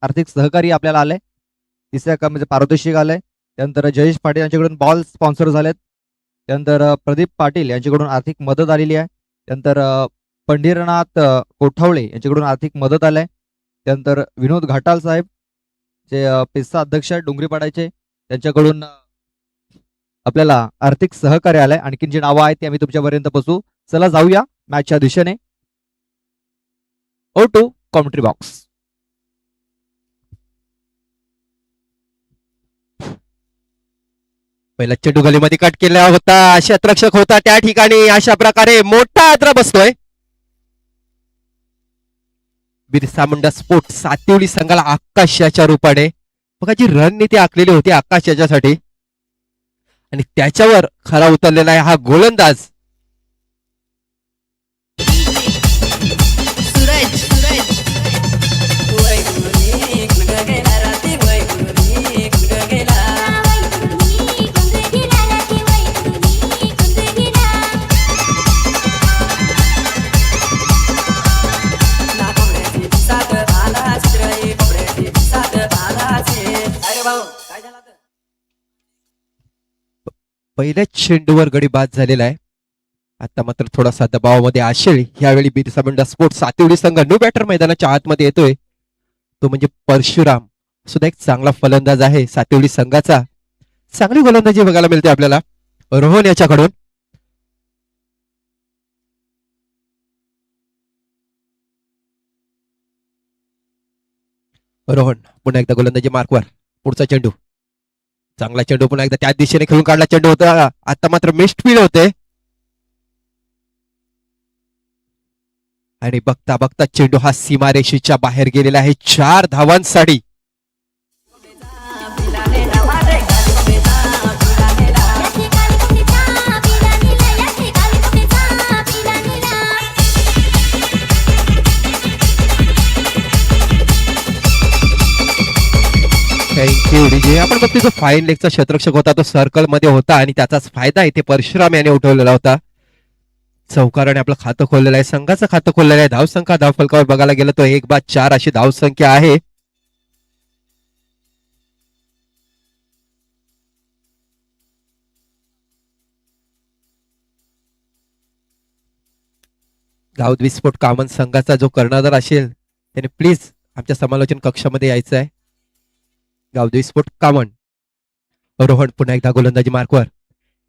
आर्थिक सहकारी आपल्याला आले. तिसऱ्या क्रमांकाचे पारितोषिक आलंय. त्यानंतर जयेश पाटील यांच्याकडून बॉल स्पॉन्सर झालेत. त्यानंतर प्रदीप पाटील यांच्याकडून आर्थिक मदत आलेली आहे. त्यानंतर पंढरीनाथ कोठावळे यांच्याकडून आर्थिक मदत आलाय. त्यानंतर विनोद घाटाल साहेब जे पिस्सा अध्यक्ष आहेत डोंगरीपाड्याचे, त्यांच्याकडून आपल्याला आर्थिक सहकार्य आलंय. आणखीन जी नावं आहेत ती आम्ही तुमच्यापर्यंत पोहोचू. चला जाऊया मॅचच्या दिशेने. ओ टू कॉमेंट्री बॉक्स. पहिला चेंडू गलीमध्ये कट केला होता. क्षेत्ररक्षक होता त्या ठिकाणी. अशा प्रकारे मोठा आद्रा बसतोय. बिरसा मुंडा स्पोर्ट सातिवली संघाला आकाशाच्या रूपाने बघा जी रणनीती आखलेली होती आकाशाच्यासाठी आणि त्याच्यावर खरा उतरलेला आहे हा गोलंदाज. पहिल्याच चेंडूवर गडी बाद झालेला आहे. आता मात्र थोडासा दबावामध्ये असेल यावेळी बिरसा मुंडा स्पोर्ट्स सातिवली संघ न्यू बॅटर मैदानाच्या आतमध्ये येतोय. तो म्हणजे परशुराम सुद्धा एक चांगला फलंदाज आहे सातिवली संघाचा. चांगली गोलंदाजी बघायला मिळते आपल्याला रोहन याच्याकडून. रोहन पुन्हा एकदा गोलंदाजी मार्कवर. पुढचा चेंडू चांगला चेंडू पुन्हा एकदा त्याच दिशेने खेळून काढला चेंडू होता. आता मात्र मिस्ड फील्ड होते आणि बघता बघता चेंडू हा सीमारेषेच्या बाहेर गेलेला आहे 4 धावांसाठी. Thank you DJ. आपण बघतो जो फाईन लेगचा क्षेत्ररक्षक होता तो सर्कल मध्ये होता आणि त्याचाच फायदा इथे परशुराम याने उठवलेला होता. चौकाराने आपलं खातं खोललेलं आहे, संघाचं खातं खोललेलं आहे. धावसंख्या धावफलकावर बघायला गेलं तर 1/4 अशी धावसंख्या आहे. गाव विस्फोट कामन संघाचा जो कर्णधार असेल त्याने प्लीज आमच्या समालोचन कक्षामध्ये यायचं आहे. गाव विस्फोट कामन. रोहन पुन्हा एकदा गोलंदाजी मार्कवर.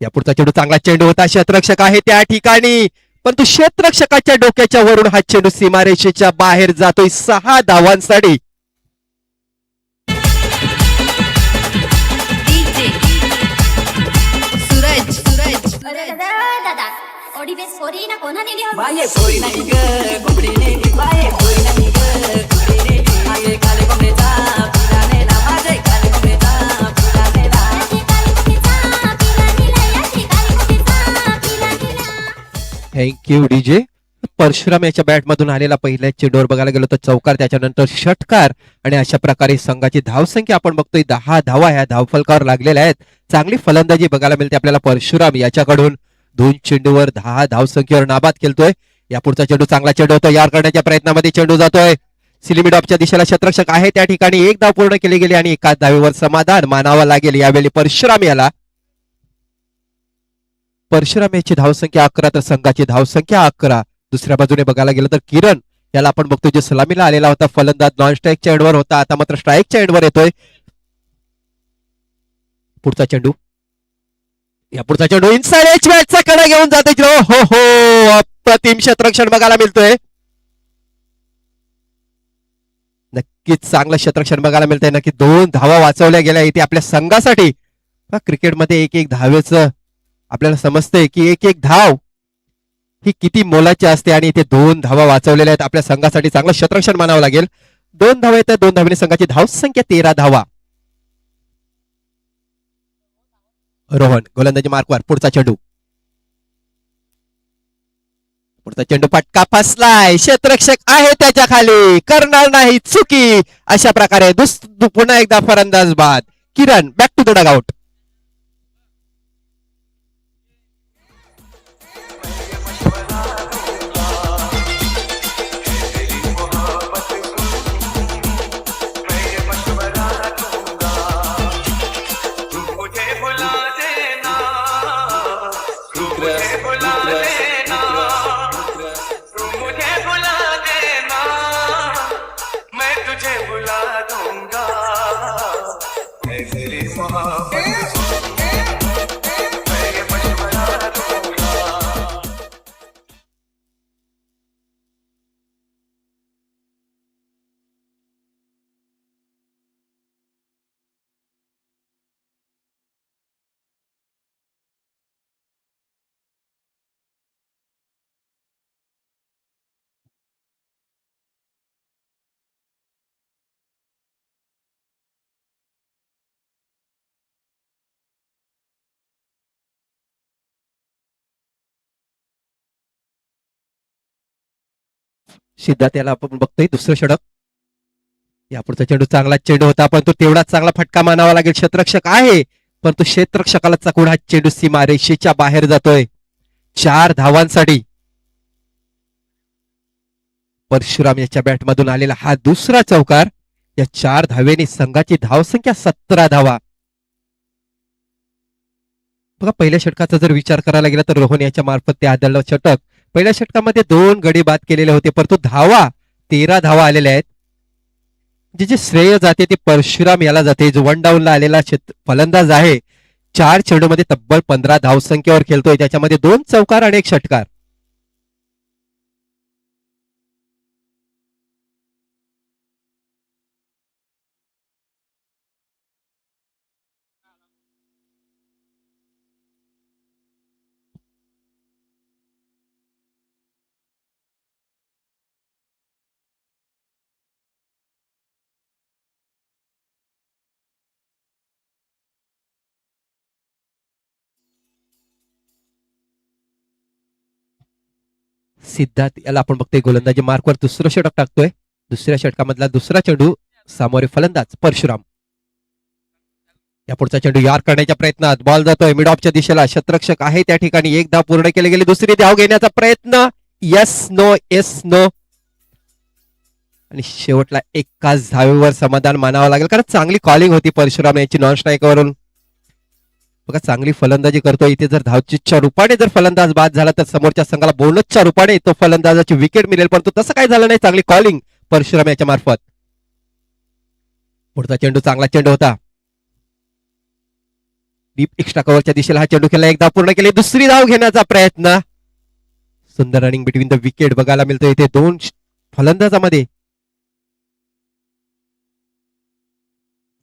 या पुढचा चेंडू चांगला चेंडू होता. क्षेत्ररक्षक आहे त्या ठिकाणी परंतु क्षेत्ररक्षकाच्या डोक्याच्या वरून हा चेंडू सीमारेषेच्या बाहेर जातोय 6 धावांसाठी. Thank you DJ. परशुराम याच्या बॅटमधून आलेला पहिल्या चेंडूवर बघायला गेलो तर चौकार, त्याच्यानंतर षटकार आणि अशा प्रकारे संघाची धावसंख्या आपण बघतोय 10 धावा ह्या धावफलकावर लागलेल्या आहेत. चांगली फलंदाजी बघायला मिळते आपल्याला परशुराम याच्याकडून. 2 चेंडूवर 10 धावसंख्येवर नाबाद खेळतोय. या पुढचा चेंडू चांगला चेंडू होतो. यार करण्याच्या प्रयत्नामध्ये चेंडू जातोय सिलिमिडॉपच्या दिशेला. क्षेत्ररक्षक आहे त्या ठिकाणी. 1 धाव पूर्ण केली गेली आणि एकाच धावेवर समाधान मानावं लागेल यावेळी परशुराम याला. परशुराम याची धावसंख्या 11 तर संघाची धावसंख्या 11. दुसऱ्या बाजूने बघायला गेलं तर किरण याला आपण बघतो जे सलामीला आलेला होता फलंदाज नॉन स्ट्राईकच्या एंडवर होता, आता मात्र स्ट्राईकच्या एंडवर येतोय. पुढचा चेंडू. या पुढचा चेंडू इनसाइड एच मॅचचा कडा घेऊन जाते. हो हो अप्रतिम क्षेत्ररक्षण बघायला मिळतोय. नक्कीच चांगलं क्षेत्ररक्षण बघायला मिळतंय. नक्की 2 धावा वाचवल्या गेल्या इथे आपल्या संघासाठी. क्रिकेटमध्ये एक धावेचं आपल्याला समजतंय की एक धाव ही किती मोलाची असते आणि इथे 2 धावा वाचवलेल्या आहेत आपल्या संघासाठी. चांगलं क्षेत्ररक्षण मानावं लागेल. 2 धावा येतात. 2 धावेने संघाची धावसंख्या 13 धावा. रोहन गोलंदाजी मार्कवर. पुढचा चेंडू. पुढचा चेंडू पटका फसलाय. क्षेत्ररक्षक आहे त्याच्या खाली, करणार नाही चुकी. अशा प्रकारे पुन्हा एकदा फलंदाज बाद. किरण बॅक टू द डगआउट. तुझे बुला दूंगा मैं तेरी मोहब्बत मैं ये मशवरा दूंगा। सिद्धार्थ याला आपण बघतोय दुसरं षटक. यापुढचा चेंडू चांगला चेंडू होता पण तो तेवढाच चांगला फटका मानावा लागेल. क्षेत्ररक्षक आहे पण तो क्षेत्ररक्षकाला चकून हा चेंडू सीमा रेषेच्या बाहेर जातोय. 4 धावांसाठी परशुराम याच्या बॅटमधून आलेला हा दुसरा चौकार. या 4 धावेने संघाची धावसंख्या 17 धावा. बघा पहिल्या षटकाचा जर विचार करायला गेला तर रोहन याच्या मार्फत ते आदळलं षटक. पहिल्या षटकामध्ये 2 गडी बाद केलेले होते परंतु धावा 13 धावा आलेल्या आहेत. जे श्रेय जाते ते परशुराम याला जाते जो 1 डाऊनला आलेला फलंदाज आहे. 4 चेंडूमध्ये तब्बल 15 धावसंख्येवर खेळतोय त्याच्यामध्ये 2 चौकार आणि 1 षटकार. सिद्धार्थ याला आपण बघतोय गोलंदाजी मार्कवर दुसरं षटक टाकतोय. दुसऱ्या षटकामधला दुसरा चेंडू सामोरे फलंदाज परशुराम. या पुढचा चेंडू यार करण्याच्या प्रयत्नात बॉल जातोय मिड ऑफच्या दिशेला. क्षेत्ररक्षक आहे त्या ठिकाणी. 1 धाव पूर्ण केली गेली. दुसरी धाव घेण्याचा प्रयत्न. येस नो येस नो आणि शेवटला एकाच धावेवर समाधान मानावं लागेल कारण चांगली कॉलिंग होती परशुराम यांची नॉन स्ट्राईकवरून. बघा चांगली फलंदाजी करतोय. इथे जर धावचीच्या रूपाने जर फलंदाज बाद झाला तर समोरच्या संघाला बोनसच्या रूपाने तो फलंदाजाची विकेट मिळेल परंतु तसं काही झालं नाही. चांगली कॉलिंग परशुराम याच्या मार्फत. पुढचा चेंडू चांगला चेंडू होता. डीप एक्स्ट्रा कव्हरच्या दिशेला हा चेंडू खेळला. 1 धाव पूर्ण केली. दुसरी धाव घेण्याचा प्रयत्न. सुंदर रनिंग बिटवीन द विकेट बघायला मिळतोय इथे 2 फलंदाजामध्ये.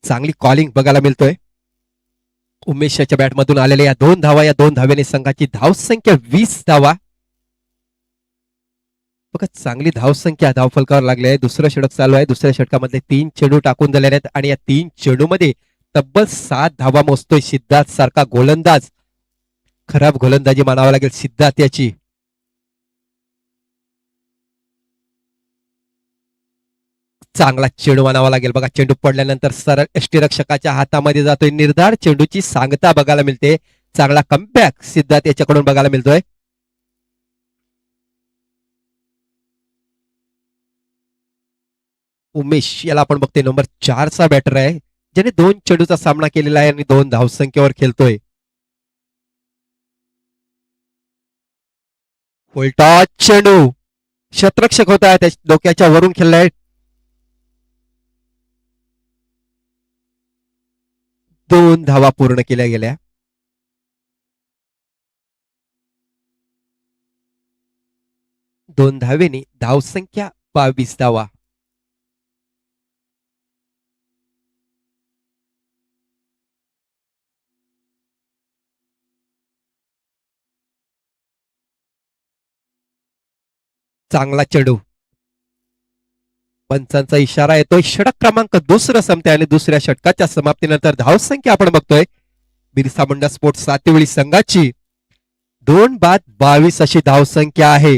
चांगली कॉलिंग बघायला मिळतोय. उमेश याच्या बॅटमधून आलेल्या या 2 धावा. या 2 धावेने संघाची धावसंख्या 20 धावा. बघा चांगली धावसंख्या धावफलकावर लागली आहे. दुसरं षटक चालू आहे. दुसऱ्या षटकामध्ये 3 चेंडू टाकून दिलेले आहेत आणि या 3 चेंडूमध्ये तब्बल 7 धावा मोजतोय सिद्धार्थ सारखा गोलंदाज. खराब गोलंदाजी मानावा लागेल सिद्धार्थ याची. चांगला चेंडू मानावा लागेल. बघा चेंडू पडल्यानंतर सरळ यष्टीरक्षकाच्या हातामध्ये जातोय. निर्धार चेंडूची सांगता बघायला मिळते. चांगला कमबॅक सिद्धार्थ याच्याकडून बघायला मिळतोय. उमेश याला आपण बघतोय नंबर 4 चा बॅटर आहे ज्याने 2 चेंडूचा सामना केलेला आहे आणि 2 धावसंख्येवर खेळतोय. उलटा चेंडू क्षेत्ररक्षक होता त्या डोक्याच्या वरून खेळलाय. 2 धावा पूर्ण केल्या गेल्या. दोन धावेने धावसंख्या 22 धावा. चांगला चेंडू. पंचांचा इशारा येतोय. षटक क्रमांक 2 संपते आणि दुसऱ्या षटकाच्या समाप्तीनंतर धावसंख्या आपण बघतोय बिरसा मुंडा स्पोर्ट्स सातेवळी संघाची 2 बाद 22 अशी धावसंख्या आहे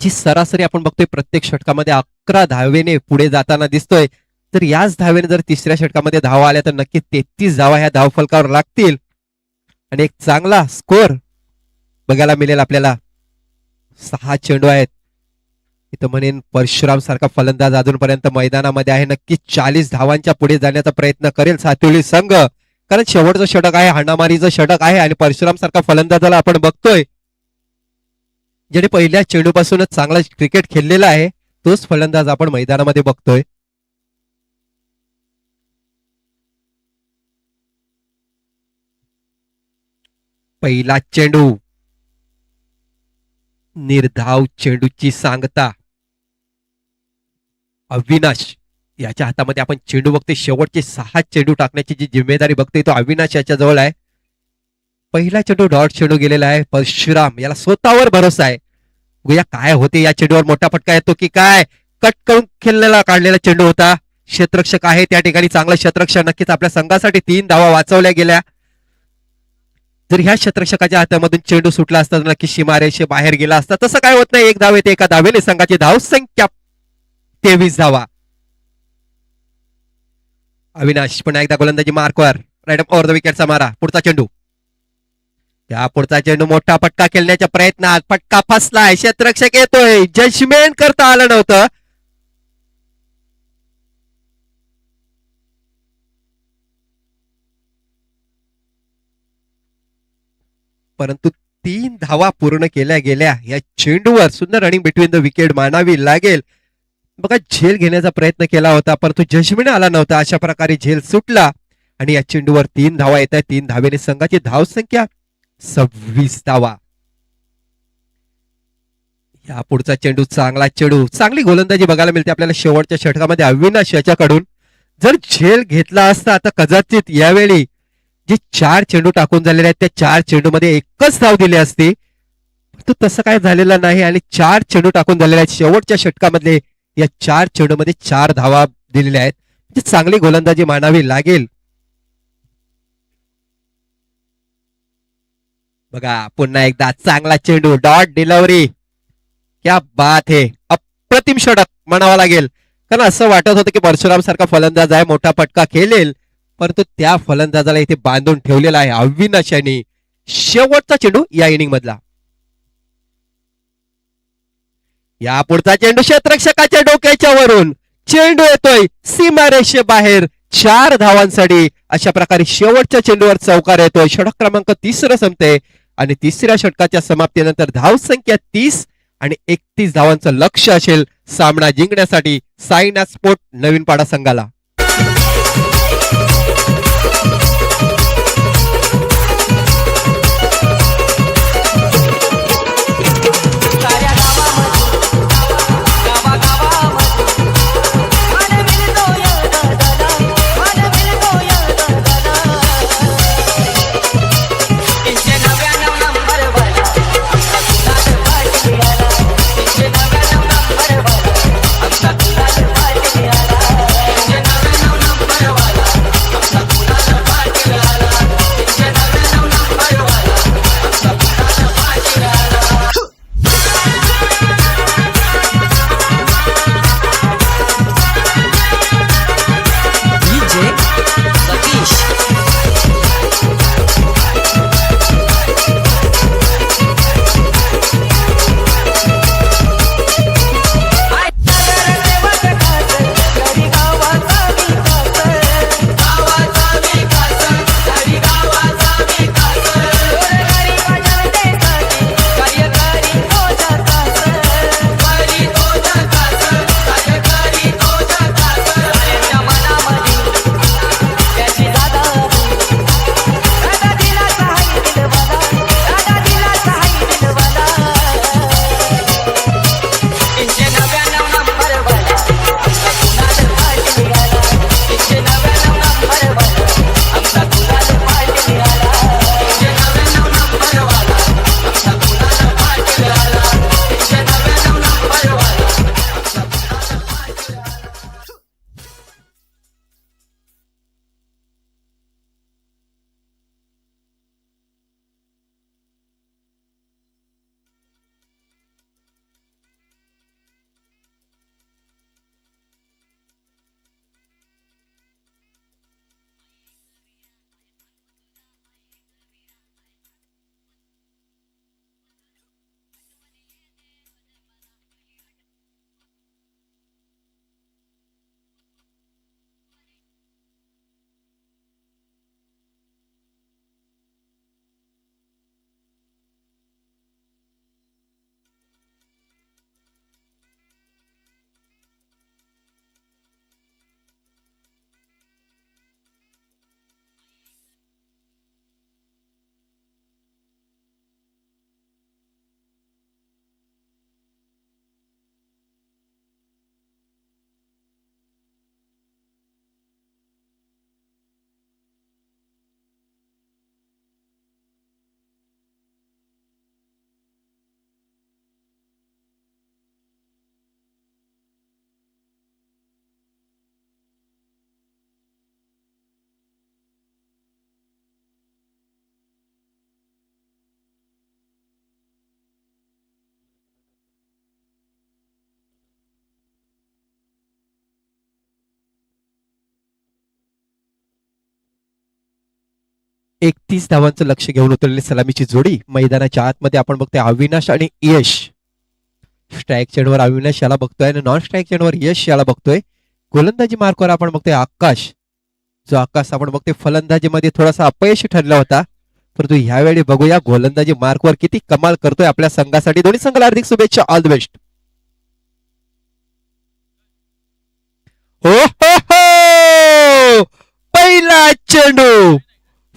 जी सरासरी आपण बघतोय प्रत्येक षटकामध्ये 11 धावेने पुढे जाताना दिसतोय. तर याच धावेने जर तिसऱ्या षटकामध्ये धावा आल्या तर नक्की 33 धावा ह्या धावफलकावर लागतील आणि एक चांगला स्कोर बघायला मिळेल आपल्याला. 6 चेंडू आहेत. इथं म्हणेन परशुराम सारखा फलंदाज अजूनपर्यंत मैदानामध्ये आहे. नक्की 40 धावांच्या पुढे जाण्याचा प्रयत्न करेल सातेवली संघ कारण शेवटचं षटक आहे. हाणामारीचं षटक आहे आणि परशुराम सारखा फलंदाजाला आपण बघतोय ज्याने पहिल्या चेंडूपासूनच चांगला क्रिकेट खेळलेला आहे. तोच फलंदाज आपण मैदानामध्ये बघतोय. पहिला चेंडू, निर्धाव चेंडूची सांगता. अविनाश याच्या हातामध्ये आपण चेंडू बघतोय. शेवटचे 6 चेंडू टाकण्याची जी जिम्मेदारी बघतोय तो अविनाश याच्या जवळ आहे. पहिला चेंडू डॉट चेंडू गेलेला आहे. परशुराम याला स्वतःवर भरोसा आहे. बघूया काय होते या चेंडूवर. मोठा फटका येतो की काय. कट करून खेळलेला काढलेला चेंडू होता. क्षेत्ररक्षक आहे त्या ठिकाणी, चांगला क्षेत्ररक्षक. नक्कीच आपल्या संघासाठी 3 धावा वाचवल्या गेल्या. जर ह्या क्षेत्ररक्षकाच्या हातामधून चेंडू सुटला असता तर नक्की सीमारेषे बाहेर गेला असता. तसं काय होत नाही. 1 धाव येते. एका धावेने संघाची धावसंख्या 23 धावा. अविनाश पुन्हा एकदा गोलंदाजी मार्कवर. राईट ओव्हर द विकेटचा मारा. पुढचा चेंडू. या पुढचा चेंडू मोठा फटका खेळण्याच्या प्रयत्नात फटका फसलाय. क्षेत्ररक्षक येतोय. जजमेंट करता आलं नव्हतं. परंतु 3 धावा पूर्ण केल्या गेल्या. या चेंडूवर सुंदर रनिंग बिटवीन द विकेट मानावी लागेल. बघा झेल घेण्याचा प्रयत्न केला होता परंतु जजमेंट आला नव्हता. अशा प्रकारे झेल सुटला आणि या चेंडूवर 3 धावा येत आहेत. 3 धावेने संघाची धावसंख्या 26 धावा. या पुढचा चेंडू चांगला चेंडू. चांगली गोलंदाजी बघायला मिळते आपल्याला शेवटच्या षटकामध्ये अविनाश याच्याकडून. जर झेल घेतला असता तर कदाचित यावेळी जे 4 चेंडू टाकून झालेले आहेत त्या 4 चेंडूमध्ये एकच धाव दिली असती. तो तसं काय झालेलं नाही आणि 4 चेंडू टाकून झालेले आहेत. शेवटच्या षटकामध्ये या 4 चेंडूमध्ये 4 धावा दिलेल्या आहेत. म्हणजे चांगली गोलंदाजी मानावी लागेल. बघा पुन्हा एकदा चांगला चेंडू. Dot delivery. क्या बात है. अप्रतिम षटक म्हणावा लागेल. कारण असं वाटत होतं की परशुराम सारखा फलंदाज आहे मोठा फटका खेळेल परंतु त्या फलंदाजाला इथे बांधून ठेवलेला आहे अविनाश यांनी. शेवटचा चेंडू या इनिंग मधला. या पुढचा चेंडू क्षेत्ररक्षकाच्या डोक्याच्या वरून. चेंडू येतोय सीमारेषे बाहेर. 4 धावांसाठी. अशा प्रकारे शेवटच्या चेंडूवर चौकार येतोय. षटक क्रमांक 3 संपते आणि 3ऱ्या षटकाच्या समाप्तीनंतर धावसंख्या 30 आणि 31 धावांचं लक्ष असेल सामना जिंकण्यासाठी साईनाथ स्पोर्ट नवीन पाडा संघाला. 31 धावांचं लक्ष घेऊन उतरलेली सलामीची जोडी. मैदानाच्या आतमध्ये आपण बघतोय अविनाश आणि यश. स्ट्राईक चेंडवर अविनाश याला बघतोय आणि नॉन स्ट्राईक चेंडवर यश याला बघतोय. गोलंदाजी मार्कवर आपण बघतोय आकाश. जो आकाश आपण बघतोय फलंदाजीमध्ये थोडासा अपयशी ठरला होता, परंतु ह्यावेळी बघूया गोलंदाजी मार्कवर किती कमाल करतोय आपल्या संघासाठी. दोन्ही संघाला हार्दिक शुभेच्छा. All the best. हो हो हो, पहिला चेंडू,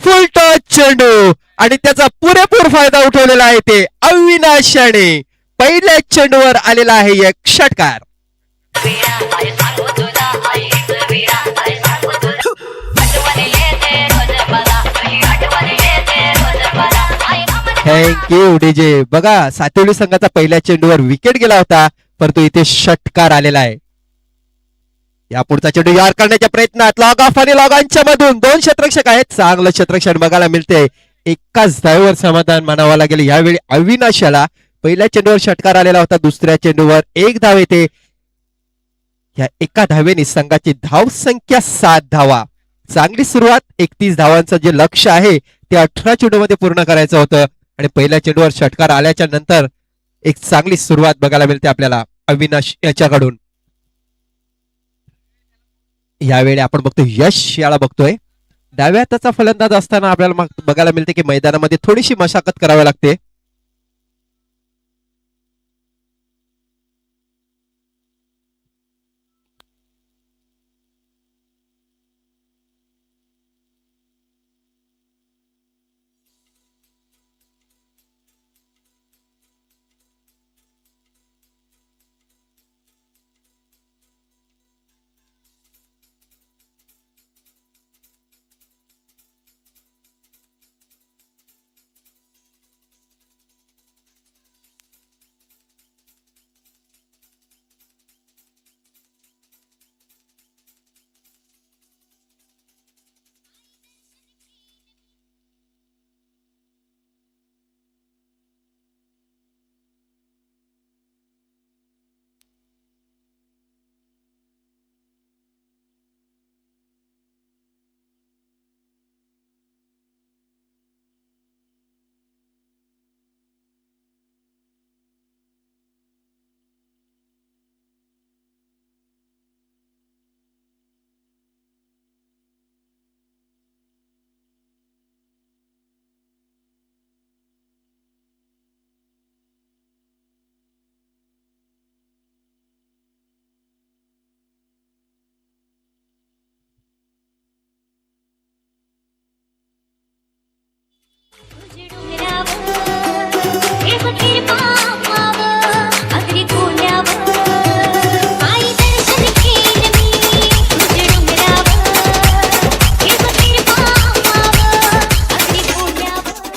फुल टॉस चेंडू आणि त्याचा पुरेपूर फायदा उठवलेला आहे ते अविनाशाने. पहिल्या चेंडूवर आलेला आहे एक षटकार. Thank you DJ. बघा सातवडी संघाचा पहिल्या चेंडूवर विकेट गेला होता, परंतु इथे षटकार आलेला आहे. या पुढचा चेंडू यार करण्याच्या प्रयत्नात लॉग ऑफ आणि लॉग ऑनच्या मधून दोन क्षेत्ररक्षक आहेत. चांगलं क्षेत्ररक्षण बघायला मिळते. एकाच धावेवर समाधान मानावं लागेल. यावेळी अविनाशाला पहिल्या चेंडूवर षटकार आलेला होता, दुसऱ्या चेंडूवर एक धाव येते. या एका धावेने संघाची धाव संख्या 7 धावा. चांगली सुरुवात. 31 धावांचं जे लक्ष्य आहे ते 18 चेंडूमध्ये पूर्ण करायचं होतं आणि पहिल्या चेंडूवर षटकार आल्याच्या नंतर एक चांगली सुरुवात बघायला मिळते आपल्याला अविनाश याच्याकडून. यावेळी आपण बघतोय यश याला बघतोय. डाव्या हाताचा फलंदाज असताना आपल्याला बघायला मिळते की मैदानामध्ये थोडीशी मशागत करावी लागते.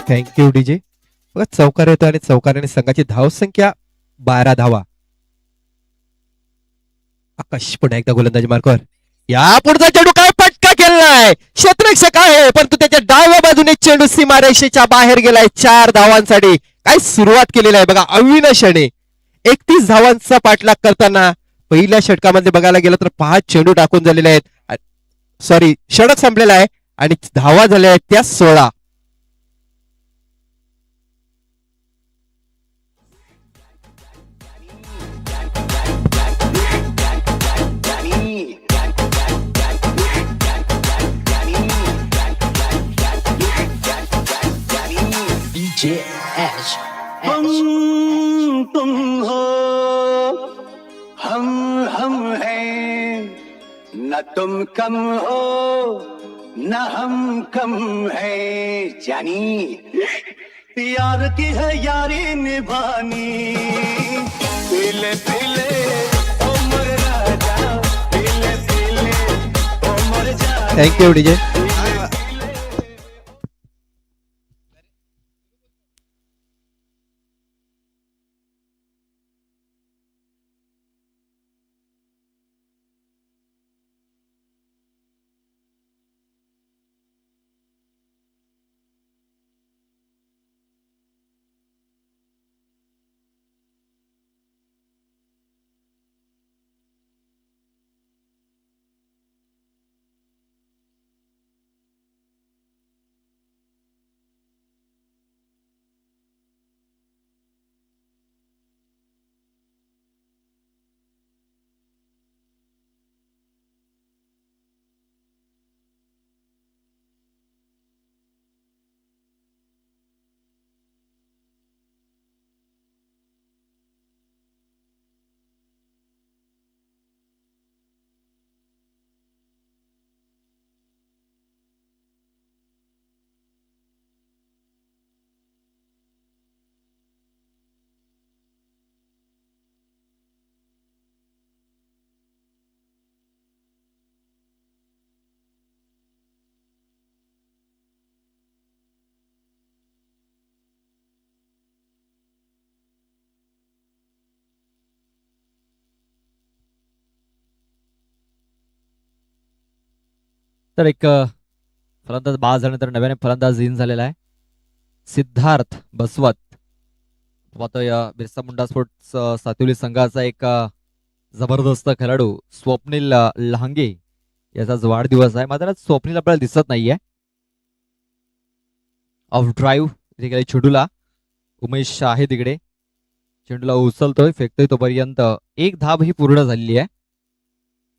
Thank you DJ. बघा चौकार येतो आणि चौकाराने संघाची धावसंख्या 12 धावा. आकाश पुन्हा एकदा गोलंदाजी मार्कवर. या पुढचा चेंडू काय फटका केलाय. क्षेत्ररक्षक आहे परंतु त्याच्या डाव्या बाजूने चेंडू सीमारेषेच्या बाहेर गेलाय. 4 धावांसाठी काय सुरुवात केलेली आहे बघा अविनाशाने. 31 धावांचा पाठलाग करताना पहिल्या षटकामध्ये बघायला गेलं तर 5 चेंडू टाकून झालेले आहेत. सॉरी, षटक संपलेला आहे आणि धावा झाल्या आहेत त्या 16. हम तुम हो, हम हैं, न तुम कम हो न हम कम है जानी. यार की है यारी निभानी. पीले पीले ओ मोर राजा, पीले पीले ओ मोर जानी. Thank you DJ. तर एक फलंदाज बाद झाल्यानंतर नव्याने फलंदाज इन झालेला आहे सिद्धार्थ बसवत. पाहतोय बिरसा मुंडा स्पोर्ट्स सातुली संघाचा एक जबरदस्त खेळाडू स्वप्नील लहांगे याचा आज वाढदिवस आहे. मात्र स्वप्नील आपल्याला दिसत नाहीये. ऑफ ड्राईव्ह इथे गेले चेंडूला. उमेश आहे तिकडे. चेंडूला उचलतोय फेकतोय तोपर्यंत एक धाव ही पूर्ण झालेली आहे.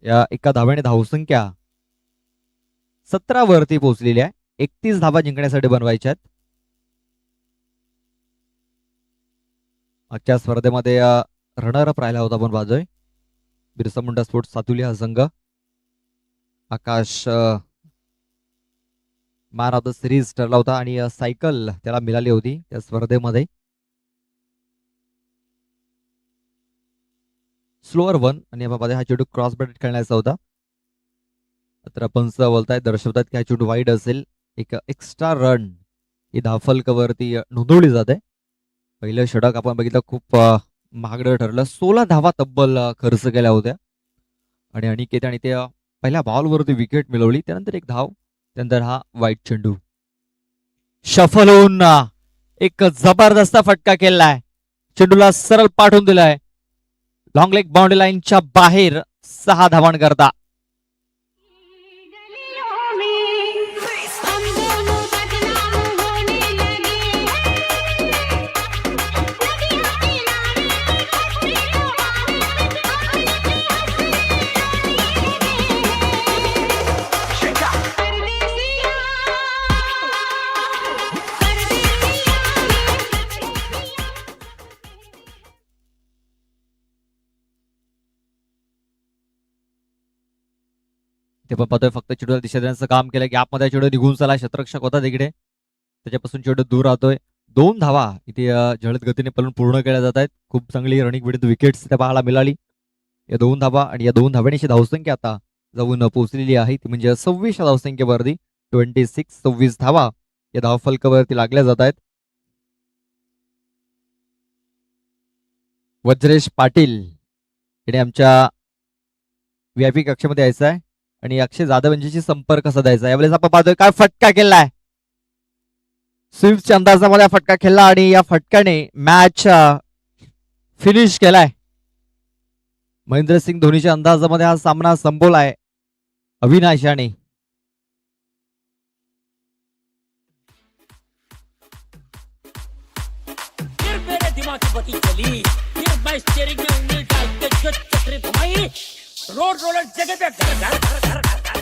या एका धाव्याने धावसंख्या 17 वरती पोहोचलेली आहे. 31 धावा जिंकण्यासाठी बनवायच्या आहेत. मागच्या स्पर्धेमध्ये रनरअप राहिला होता पण बाजोय बिरसा मुंडा स्पोर्ट्स सातुली हा संघ. आकाश मॅन ऑफ द सिरीज ठरला होता आणि सायकल त्याला मिळाली होती त्या स्पर्धेमध्ये. स्लोअर वन आणि यामध्ये हा चेंडू क्रॉस बॅट खेळण्याचा होता. तर पंच बोलतायत दर्शवतात की हा चेंडू वाईड असेल. एक एक्स्ट्रा रन ही धावफलकावरती नोंदवली जाते. पहिलं षटक आपण बघितलं खूप महागडं ठरलं. 16 धावा तब्बल खर्च केल्या होत्या आणि अनिकेत आणि त्या पहिल्या बॉलवरती विकेट मिळवली. त्यानंतर एक धाव त्यानंतर हा वाईट चेंडू शफल होऊन एक जबरदस्त फटका केलाय. चेंडूला सरळ पाठवून दिलाय लॉंग लेग बाउंड्री लाईनच्या बाहेर 6 धावांन करता. ते पण पाहतोय फक्त चेंडूला दिशा देण्याचं काम केलं. गॅपमध्ये चेंडू निघून चला. शतरक्षक होता तिकडे त्याच्यापासून चेंडू दूर राहतोय. 2 धावा इथे जलद गतीने पळून पूर्ण केल्या जात आहेत. खूप चांगली रनिंग विथ विकेट्स त्या पाहायला मिळाली. या 2 धावा आणि या 2 धाव्यांची धावसंख्या आता जाऊन पोहोचलेली आहे ती म्हणजे 26 धावसंख्येवरती 26 धावा या धावफलकावरती लागल्या जात आहेत. वज्रेश पाटील याने आमच्या व्हीआयपी कक्षामध्ये यायचं आहे आणि अक्षय जाधव यांच्याशी संपर्क साधायचा. यावेळेस आपण पाहतोय काय फटका केलाय. स्विफ्टच्या अंदाजामध्ये फटका खेळला आणि या फटक्याने मॅच फिनिश केलाय. महेंद्रसिंग धोनीच्या अंदाजामध्ये हा सामना संपवलाय अविनाश याने. रोड रोलर जगह पे घर घर घर घर घर